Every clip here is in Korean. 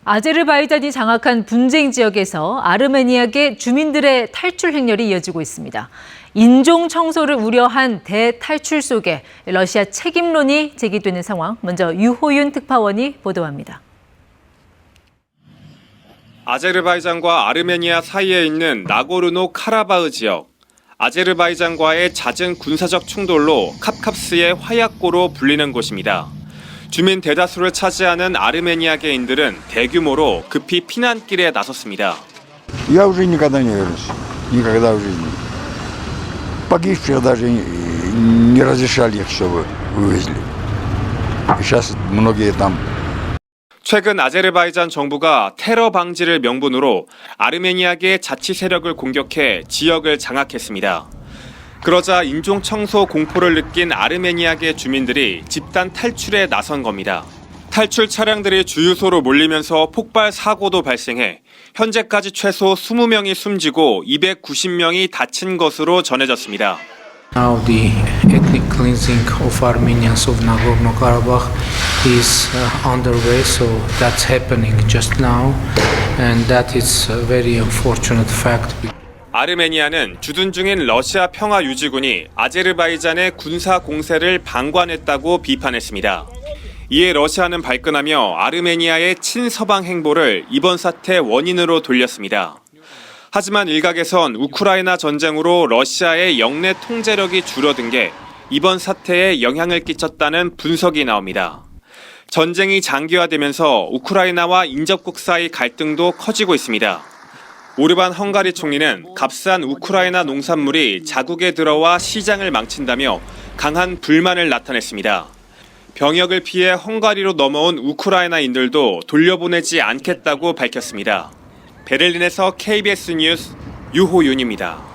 아제르바이잔이 장악한 분쟁 지역에서 아르메니아계 주민들의 탈출 행렬이 이어지고 있습니다. 인종 청소를 우려한 대탈출 속에 러시아 책임론이 제기되는 상황. 먼저 유호윤 특파원이 보도합니다. 아제르바이잔과 아르메니아 사이에 있는 나고르노 카라바흐 지역. 아제르바이잔과의 잦은 군사적 충돌로 캅캅스의 화약고로 불리는 곳입니다. 주민 대다수를 차지하는 아르메니아계인들은 대규모로 급히 피난길에 나섰습니다. Я уже никогда не вернусь. Никогда в жизни. Погибших даже не разрешали их, чтобы вывезли. Сейчас многие там. 최근 아제르바이잔 정부가 테러 방지를 명분으로 아르메니아계 자치 세력을 공격해 지역을 장악했습니다. 그러자 인종 청소 공포를 느낀 아르메니아계 주민들이 집단 탈출에 나선 겁니다. 탈출 차량들이 주유소로 몰리면서 폭발 사고도 발생해 현재까지 최소 20명이 숨지고 290명이 다친 것으로 전해졌습니다. Now the ethnic cleansing of Armenians of Nagorno-Karabakh is underway, so that's happening just now, and that is a very unfortunate fact. 아르메니아는 주둔 중인 러시아 평화유지군이 아제르바이잔의 군사 공세를 방관했다고 비판했습니다. 이에 러시아는 발끈하며 아르메니아의 친서방 행보를 이번 사태 원인으로 돌렸습니다. 하지만 일각에선 우크라이나 전쟁으로 러시아의 영내 통제력이 줄어든 게 이번 사태에 영향을 끼쳤다는 분석이 나옵니다. 전쟁이 장기화되면서 우크라이나와 인접국 사이 갈등도 커지고 있습니다. 오르반 헝가리 총리는 값싼 우크라이나 농산물이 자국에 들어와 시장을 망친다며 강한 불만을 나타냈습니다. 병역을 피해 헝가리로 넘어온 우크라이나인들도 돌려보내지 않겠다고 밝혔습니다. 베를린에서 KBS 뉴스 유호윤입니다.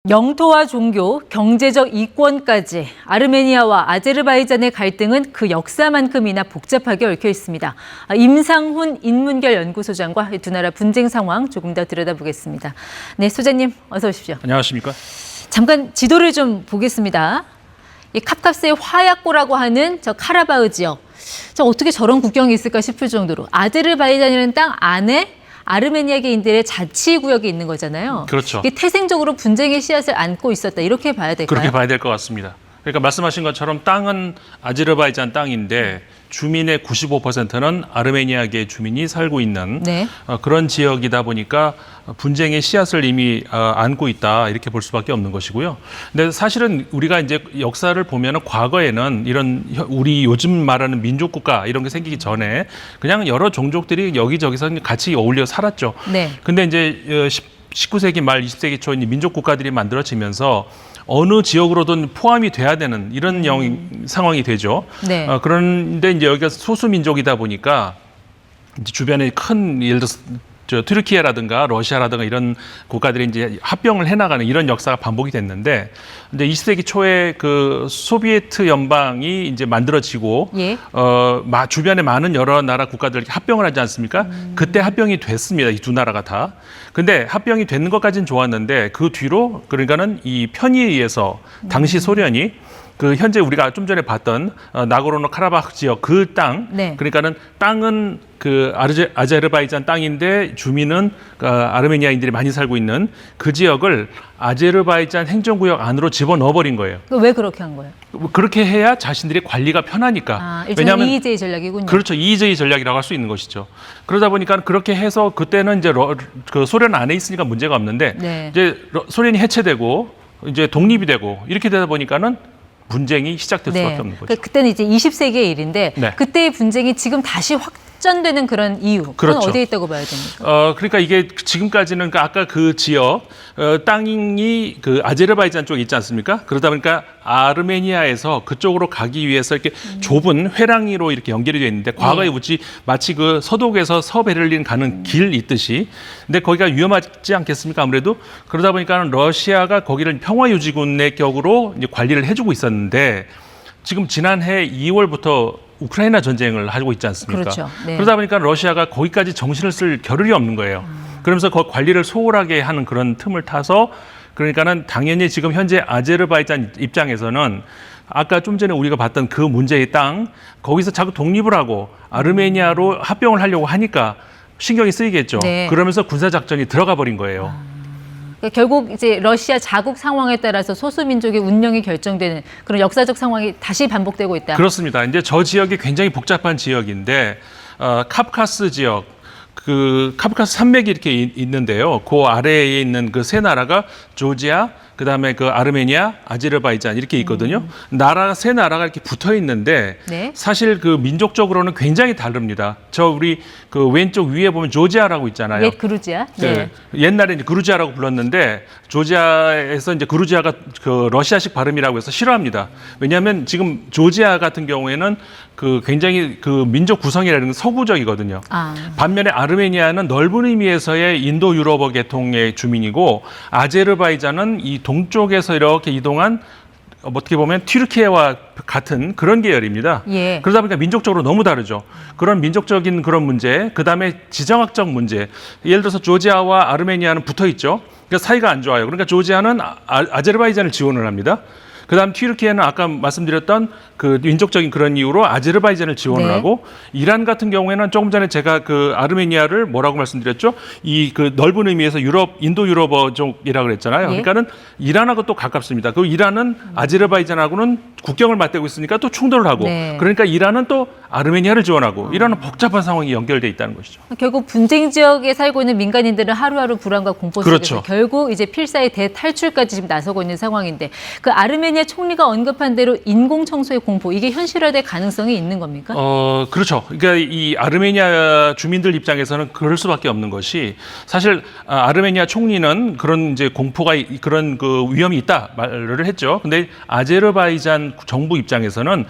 영토와 종교, 경제적 이권까지 아르메니아와 아제르바이잔의 갈등은 그 역사만큼이나 복잡하게 얽혀 있습니다. 임상훈 인문결 연구소장과 두 나라 분쟁 상황 조금 더 들여다보겠습니다. 네, 소장님 어서 오십시오. 안녕하십니까? 잠깐 지도를 좀 보겠습니다. 이 캅캅스의 화약고라고 하는 저 카라바흐 지역. 저 어떻게 저런 국경이 있을까 싶을 정도로 아제르바이잔이라는 땅 안에 아르메니아계인들의 자치구역이 있는 거잖아요. 그렇죠. 이게 태생적으로 분쟁의 씨앗을 안고 있었다. 이렇게 봐야 될까요? 그렇게 봐야 될 것 같습니다. 그러니까 말씀하신 것처럼 땅은 아제르바이잔 땅인데 주민의 95%는 아르메니아계 주민이 살고 있는 네. 그런 지역이다 보니까 분쟁의 씨앗을 이미 안고 있다 이렇게 볼 수밖에 없는 것이고요. 근데 사실은 우리가 이제 역사를 보면은 과거에는 이런 우리 요즘 말하는 민족국가 이런 게 생기기 전에 그냥 여러 종족들이 여기저기서 같이 어울려 살았죠. 네. 근데 이제 19세기 말 20세기 초 민족국가들이 만들어지면서 어느 지역으로든 포함이 돼야 되는 이런 상황이 되죠. 네. 그런데 이제 여기가 소수민족이다 보니까 이제 주변에 큰 예를 들어서 튀르키예라든가 러시아라든가 이런 국가들이 이제 합병을 해나가는 이런 역사가 반복이 됐는데, 이제 20세기 초에 그 소비에트 연방이 이제 만들어지고, 예. 주변에 많은 여러 나라 국가들이 합병을 하지 않습니까? 그때 합병이 됐습니다. 이 두 나라가 다. 근데 합병이 되는 것까지는 좋았는데 그 뒤로 그러니까는 이 편의에 의해서 당시 소련이 그 현재 우리가 좀 전에 봤던 나고르노 카라바흐 지역 그 땅, 네. 그러니까는 땅은 그 아제르바이잔 땅인데 주민은 아르메니아인들이 많이 살고 있는 그 지역을 아제르바이잔 행정구역 안으로 집어넣어버린 거예요. 왜 그렇게 한 거예요? 그렇게 해야 자신들이 관리가 편하니까. 일종의 이의제의 전략이군요. 그렇죠. 이의제의 전략이라고 할 수 있는 것이죠. 그러다 보니까 그렇게 해서 그때는 이제 그 소련 안에 있으니까 문제가 없는데, 네. 이제 소련이 해체되고 이제 독립이 되고 이렇게 되다 보니까는 분쟁이 시작될 수밖에 없는 거죠. 그때는 이제 20세기의 일인데, 네. 그때의 분쟁이 지금 다시 확전되는 그런 이유, 그건 그렇죠. 어디에 있다고 봐야 됩니까? 그러니까 이게 지금까지는 아까 그 지역 땅이 그 아제르바이잔 쪽에 있지 않습니까? 그러다 보니까 아르메니아에서 그쪽으로 가기 위해서 이렇게 좁은 회랑이로 이렇게 연결이 되어 있는데, 과거에 마치 그 서독에서 서베를린 가는 길 있듯이, 근데 거기가 위험하지 않겠습니까? 아무래도 그러다 보니까 러시아가 거기를 평화유지군의 격으로 이제 관리를 해주고 있었는데, 지금 지난해 2월부터 우크라이나 전쟁을 하고 있지 않습니까? 그렇죠. 네. 그러다 보니까 러시아가 거기까지 정신을 쓸 겨를이 없는 거예요. 그러면서 그 관리를 소홀하게 하는 그런 틈을 타서, 그러니까는 당연히 지금 현재 아제르바이잔 입장에서는 아까 좀 전에 우리가 봤던 그 문제의 땅 거기서 자꾸 독립을 하고 아르메니아로 합병을 하려고 하니까 신경이 쓰이겠죠. 네. 그러면서 군사작전이 들어가 버린 거예요. 그러니까 결국 이제 러시아 자국 상황에 따라서 소수민족의 운명이 결정되는 그런 역사적 상황이 다시 반복되고 있다. 그렇습니다. 이제 저 지역이 굉장히 복잡한 지역인데 카프카스 지역, 그 카프카스 산맥이 이렇게 있는데요. 그 아래에 있는 그 세 나라가 조지아, 그다음에 그 아르메니아, 아제르바이잔 이렇게 있거든요. 세 나라가 이렇게 붙어 있는데 네. 사실 그 민족적으로는 굉장히 다릅니다. 저 우리 그 왼쪽 위에 보면 조지아라고 있잖아요. 옛 그루지아. 네. 옛날에 이제 그루지아라고 불렀는데 조지아에서 이제 그루지아가 그 러시아식 발음이라고 해서 싫어합니다. 왜냐하면 지금 조지아 같은 경우에는 그 굉장히 그 민족 구성이라는 건 서구적이거든요. 반면에 아르메니아는 넓은 의미에서의 인도 유럽어 계통의 주민이고 아제르바이잔은 이 동쪽에서 이렇게 이동한 어떻게 보면 튀르키예와 같은 그런 계열입니다. 예. 그러다 보니까 민족적으로 너무 다르죠. 그런 민족적인 그런 문제, 그다음에 지정학적 문제. 예를 들어서 조지아와 아르메니아는 붙어 있죠. 그러니까 사이가 안 좋아요. 그러니까 조지아는 아제르바이잔을 지원을 합니다. 그다음 튀르키예는 아까 말씀드렸던 그 민족적인 그런 이유로 아제르바이잔을 지원을 네. 하고 이란 같은 경우에는 조금 전에 제가 그 아르메니아를 뭐라고 말씀드렸죠? 이 그 넓은 의미에서 인도 유럽어 쪽이라고 그랬잖아요. 예. 그러니까는 이란하고 또 가깝습니다. 그 이란은 아제르바이잔하고는 국경을 맞대고 있으니까 또 충돌을 하고 네. 그러니까 이란은 또 아르메니아를 지원하고 이란은 복잡한 상황이 연결돼 있다는 것이죠. 결국 분쟁 지역에 살고 있는 민간인들은 하루하루 불안과 공포 속에서 그렇죠. 결국 이제 필사의 대탈출까지 지금 나서고 있는 상황인데 그 아르메니아 총리가 언급한 대로 인공 청소의 공포 이게 현실화될 가능성이 있는 겁니까? 그렇죠. 그러니까 이 아르메니아 주민들 입장에서는 그럴 수밖에 없는 것이 사실 아르메니아 총리는 그런 이제 공포가 그런 그 위험이 있다 말을 했죠. 근데 아제르바이잔 정부 입장에서는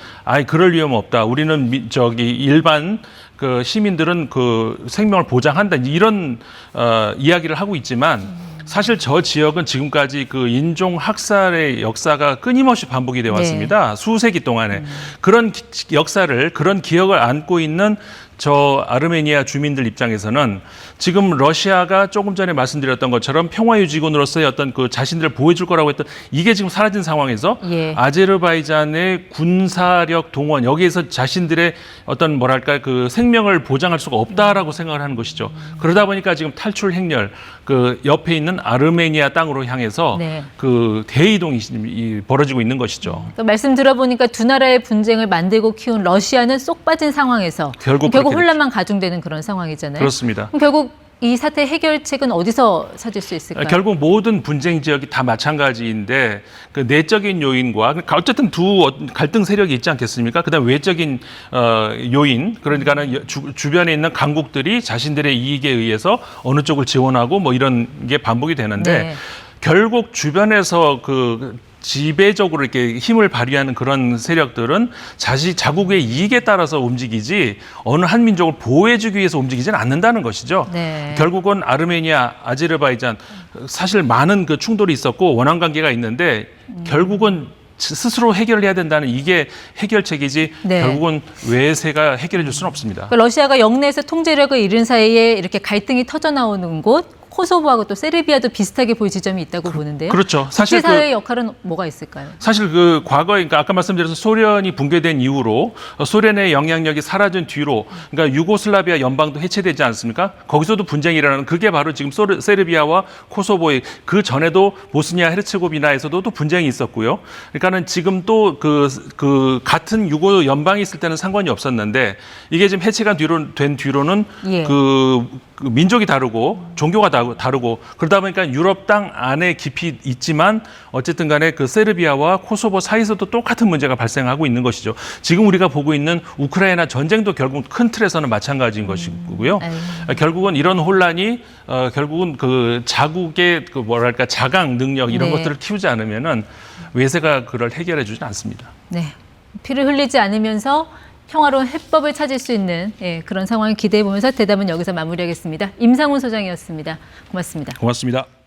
그럴 위험 없다. 우리는 일반 그 시민들은 그 생명을 보장한다. 이런 이야기를 하고 있지만 사실 저 지역은 지금까지 그 인종 학살의 역사가 끊임없이 반복이 되어 왔습니다. 수세기 동안에. 그런 역사를, 그런 기억을 안고 있는 저 아르메니아 주민들 입장에서는 지금 러시아가 조금 전에 말씀드렸던 것처럼 평화유지군으로서의 어떤 그 자신들을 보호해줄 거라고 했던 이게 지금 사라진 상황에서 예. 아제르바이잔의 군사력 동원 여기에서 자신들의 어떤 뭐랄까 그 생명을 보장할 수가 없다라고 생각을 하는 것이죠. 그러다 보니까 지금 탈출 행렬 그 옆에 있는 아르메니아 땅으로 향해서 네. 그 대이동이 벌어지고 있는 것이죠. 그러니까 말씀 들어보니까 두 나라의 분쟁을 만들고 키운 러시아는 쏙 빠진 상황에서 결국 혼란만 가중되는 그런 상황이잖아요. 그렇습니다. 그럼 결국 이 사태 해결책은 어디서 찾을 수 있을까요? 결국 모든 분쟁 지역이 다 마찬가지인데 그 내적인 요인과 어쨌든 두 갈등 세력이 있지 않겠습니까? 그다음 외적인 요인 그러니까는 주변에 있는 강국들이 자신들의 이익에 의해서 어느 쪽을 지원하고 뭐 이런 게 반복이 되는데 네. 결국 주변에서 그 지배적으로 이렇게 힘을 발휘하는 그런 세력들은 자국의 이익에 따라서 움직이지 어느 한 민족을 보호해주기 위해서 움직이지는 않는다는 것이죠. 네. 결국은 아르메니아, 아제르바이잔 사실 많은 그 충돌이 있었고 원한 관계가 있는데 결국은 스스로 해결을 해야 된다는 이게 해결책이지 네. 결국은 외세가 해결해 줄 수는 없습니다. 그러니까 러시아가 영내에서 통제력을 잃은 사이에 이렇게 갈등이 터져 나오는 곳 코소보하고 또 세르비아도 비슷하게 보일 지점이 있다고 보는데요. 그렇죠. 사실 국제사회의 역할은 뭐가 있을까요? 사실 그 과거에 그러니까 아까 말씀드려서 소련이 붕괴된 이후로 소련의 영향력이 사라진 뒤로 그러니까 유고슬라비아 연방도 해체되지 않습니까? 거기서도 분쟁이 일어나는 그게 바로 지금 세르비아와 코소보의 그 전에도 보스니아 헤르체고비나에서도 또 분쟁이 있었고요. 그러니까는 지금 또 그 같은 유고 연방이 있을 때는 상관이 없었는데 이게 지금 해체가 된 뒤로는 예. 그 민족이 다르고 종교가 다르고 그러다 보니까 유럽 땅 안에 깊이 있지만 어쨌든 간에 그 세르비아와 코소보 사이에서도 똑같은 문제가 발생하고 있는 것이죠. 지금 우리가 보고 있는 우크라이나 전쟁도 결국 큰 틀에서는 마찬가지인 것이고요. 결국은 이런 혼란이 결국은 그 자국의 그 뭐랄까 자강 능력 이런 네. 것들을 키우지 않으면은 외세가 그걸 해결해 주진 않습니다. 네. 피를 흘리지 않으면서 평화로운 해법을 찾을 수 있는 그런 상황을 기대해 보면서 대담은 여기서 마무리하겠습니다. 임상훈 소장이었습니다. 고맙습니다. 고맙습니다.